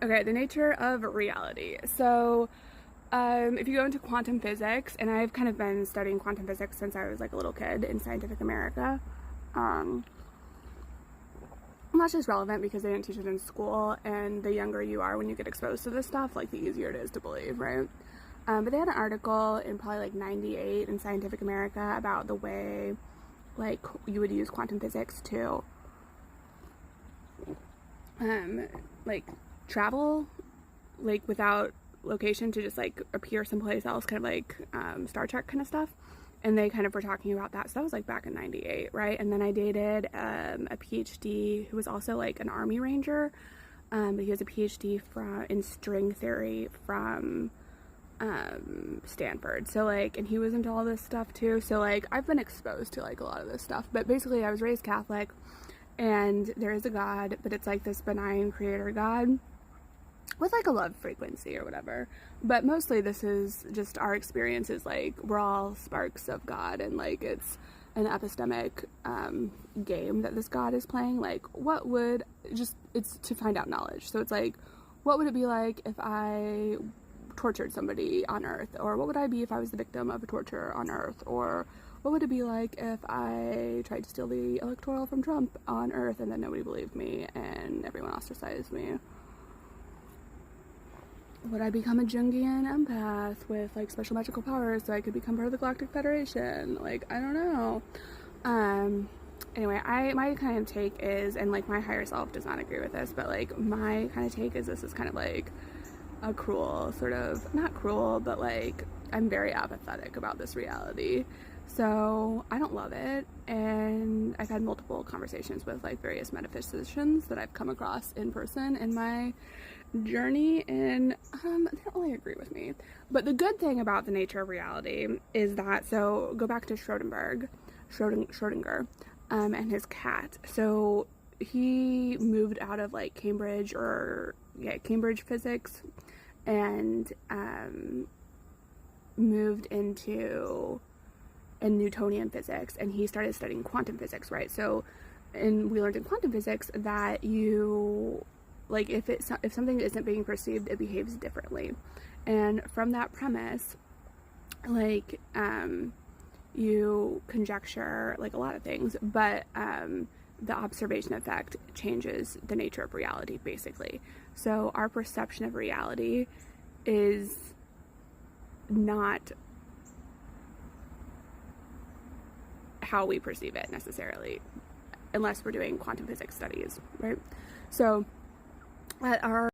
Okay, the nature of reality. So, if you go into quantum physics, and I've kind of been studying quantum physics since I was like a little kid in Scientific America. Um, and that's just relevant because they didn't teach it in school, and the younger you are when you get exposed to this stuff, like the easier it is to believe, right? But they had an article in probably like 98 in Scientific America about the way like you would use quantum physics to um, like travel like without location to just like appear someplace else, kind of like Star Trek kind of stuff. And they kind of were talking about that. So that was like back in 98, right? And then I dated a PhD who was also like an Army Ranger. But he was a PhD in string theory from Stanford. So like, and he was into all this stuff too. So like, I've been exposed to like a lot of this stuff. But basically, I was raised Catholic, and there is a God, but it's like this benign creator God with like a love frequency or whatever. But mostly this is just our experiences, like we're all sparks of God, and like it's an epistemic game that this God is playing. Like what would just it's to find out knowledge. So it's like, what would it be like if I tortured somebody on earth, or what would I be if I was the victim of a torture on earth, or what would it be like if I tried to steal the electoral from Trump on earth and then nobody believed me and everyone ostracized me? Would I become a Jungian empath with like special magical powers so I could become part of the Galactic Federation? Like, I don't know. Um anyway, my kind of take is, and like my higher self does not agree with this, but like my kind of take is this is kind of like a cruel sort of, not cruel, but like I'm very apathetic about this reality. So I don't love it, and I've had multiple conversations with like various metaphysicians that I've come across in person in my journey, and they don't really agree with me. But the good thing about the nature of reality is that, so go back to Schrodinger, and his cat. So he moved out of like Cambridge physics, and moved into Newtonian physics, and he started studying quantum physics, right? So, and we learned in quantum physics that you like if something isn't being perceived, it behaves differently. And from that premise, like you conjecture like a lot of things, but the observation effect changes the nature of reality, basically. So our perception of reality is not how we perceive it necessarily, unless we're doing quantum physics studies, right? So at our